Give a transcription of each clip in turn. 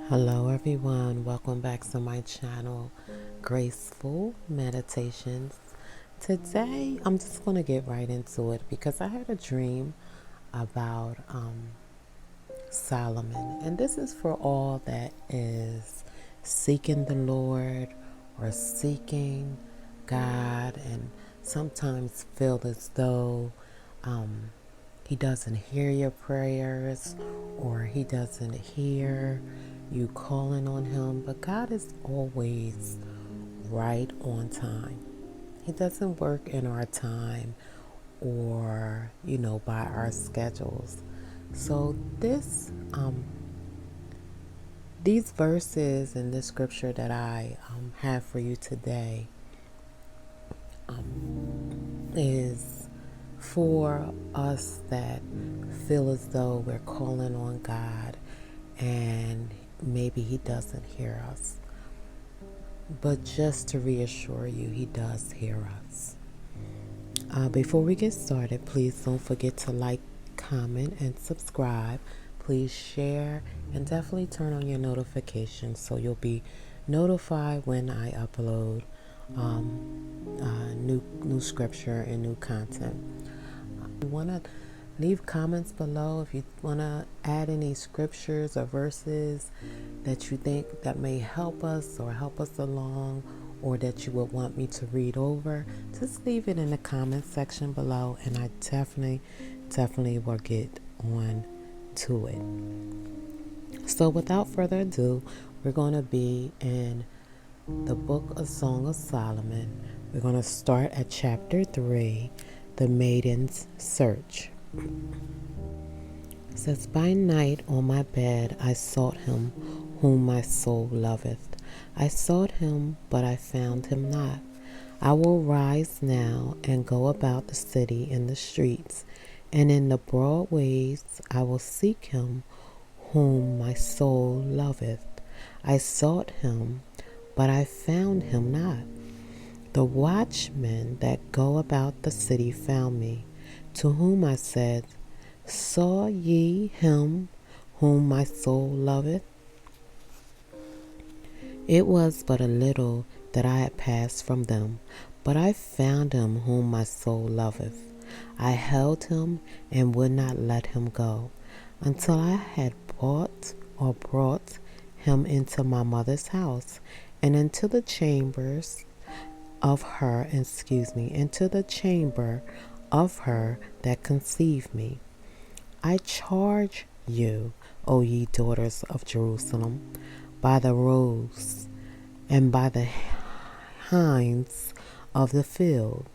Hello everyone, welcome back to my channel, Graceful Meditations. Today I'm just going to get right into it because I had a dream about Solomon, and this is for all that is seeking the Lord or seeking God and sometimes feel as though um, he doesn't hear your prayers or he doesn't hear you calling on him, but God is always right on time. He doesn't work in our time or, by our schedules. So these verses in this scripture that I have for you today is for us that feel as though we're calling on God and maybe He doesn't hear us. But just to reassure you, He does hear us. Before we get started, please don't forget to like, comment, and subscribe. Please share and definitely turn on your notifications so you'll be notified when I upload new scripture and new content. You want to leave comments below if you want to add any scriptures or verses that you think that may help us or help us along, or that you would want me to read over. Just leave it in the comment section below and I definitely will get on to it. So without further ado, we're going to be in the book of Song of Solomon. We're going to start at chapter 3, The Maiden's Search. It says, by night on my bed I sought him whom my soul loveth. I sought him, but I found him not. I will rise now and go about the city in the streets, and in the broad ways I will seek him whom my soul loveth. I sought him, but I found him not. The watchmen that go about the city found me, to whom I said, saw ye him whom my soul loveth? It was but a little that I had passed from them, but I found him whom my soul loveth. I held him and would not let him go, until I had brought him into my mother's house, and into the chambers of her, into the chamber of her that conceived me. I charge you, O ye daughters of Jerusalem, by the roes and by the hinds of the field,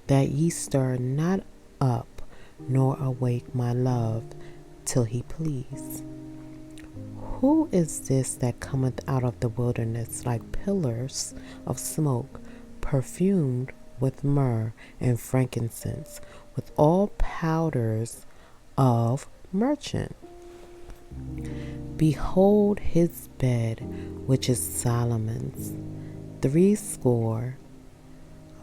that ye stir not up nor awake my love till he please. Who is this that cometh out of the wilderness like pillars of smoke, perfumed with myrrh and frankincense, with all powders of merchant? Behold his bed, which is Solomon's. 80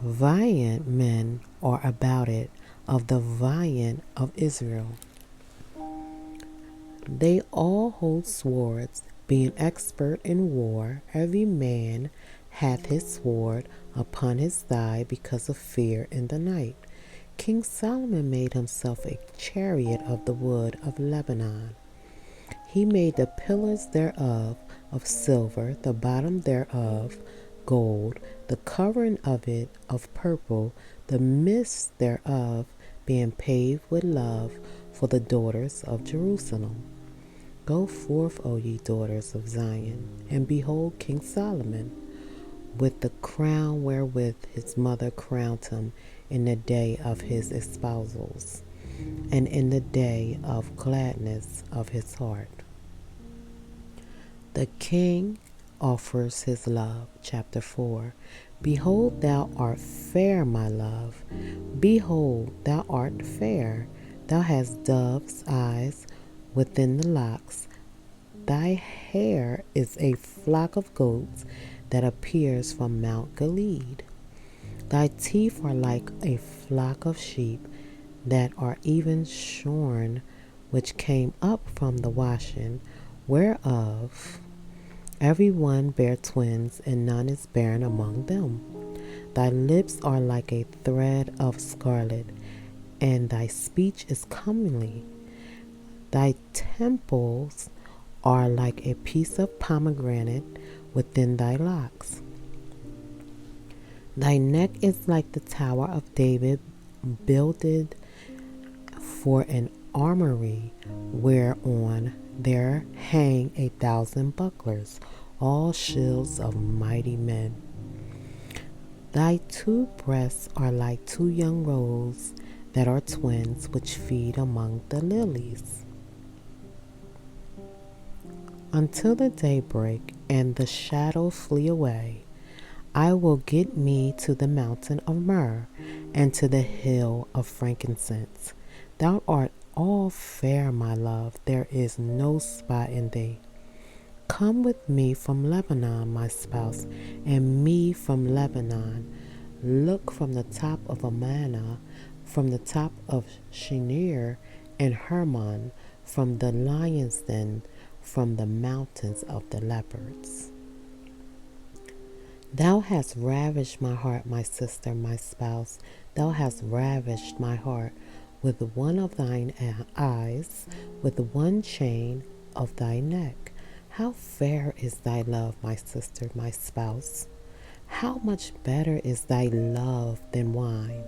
valiant men are about it, of the valiant of Israel. They all hold swords, being expert in war. Every man hath his sword upon his thigh because of fear in the night. King Solomon made himself a chariot of the wood of Lebanon. He made the pillars thereof of silver, the bottom thereof gold, the covering of it of purple, the midst thereof being paved with love for the daughters of Jerusalem. Go forth, O ye daughters of Zion, and behold King Solomon, with the crown wherewith his mother crowned him in the day of his espousals, and in the day of gladness of his heart. The king offers his love. Chapter 4. Behold, thou art fair, my love. Behold, thou art fair. Thou hast dove's eyes within the locks. Thy hair is a flock of goats that appears from Mount Gilead. Thy teeth are like a flock of sheep that are even shorn, which came up from the washing, whereof Every one bear twins, and none is barren among them. Thy lips are like a thread of scarlet, and thy speech is comely. Thy temples are like a piece of pomegranate within thy locks. Thy neck is like the tower of David, builded for an armory, whereon there hang 1,000 bucklers, all shields of mighty men. Thy two breasts are like two young roes that are twins, which feed among the lilies. Until the day break and the shadow flee away, I will get me to the mountain of myrrh and to the hill of frankincense. Thou art all fair, my love, there is no spot in thee. Come with me from Lebanon, my spouse, and me from Lebanon. Look from the top of Amana, from the top of Shinir and Hermon, from the lion's den, from the mountains of the leopards. Thou hast ravished my heart, my sister, my spouse. Thou hast ravished my heart with one of thine eyes, with one chain of thy neck. How fair is thy love, my sister, my spouse. How much better is thy love than wine,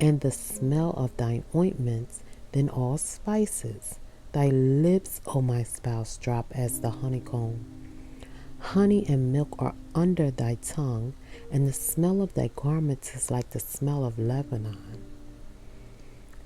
and the smell of thine ointments than all spices. Thy lips, O my spouse, drop as the honeycomb. Honey and milk are under thy tongue, and the smell of thy garments is like the smell of Lebanon.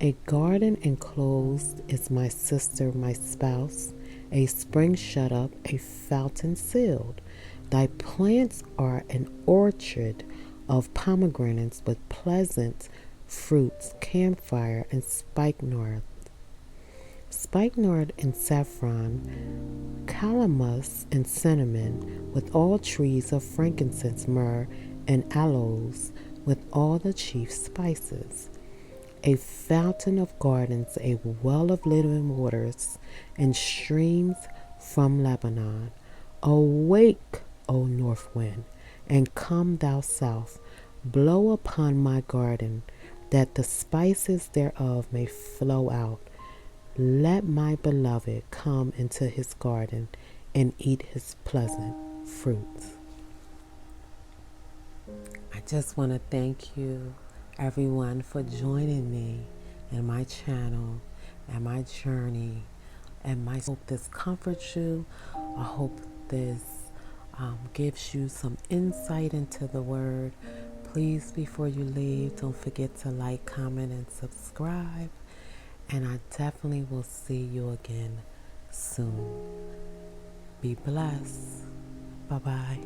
A garden enclosed is my sister, my spouse, a spring shut up, a fountain sealed. Thy plants are an orchard of pomegranates with pleasant fruits, camphire and spikenard. Spikenard and saffron, calamus and cinnamon, with all trees of frankincense, myrrh, and aloes, with all the chief spices. A fountain of gardens, a well of living waters, and streams from Lebanon. Awake, O north wind, and come thou south. Blow upon my garden, that the spices thereof may flow out. Let my beloved come into his garden and eat his pleasant fruits. I just want to thank you, everyone, for joining me in my channel and my journey. And I hope this comforts you. I hope this gives you some insight into the word. Please, before you leave, don't forget to like, comment, and subscribe. And I definitely will see you again soon. Be blessed. Bye-bye.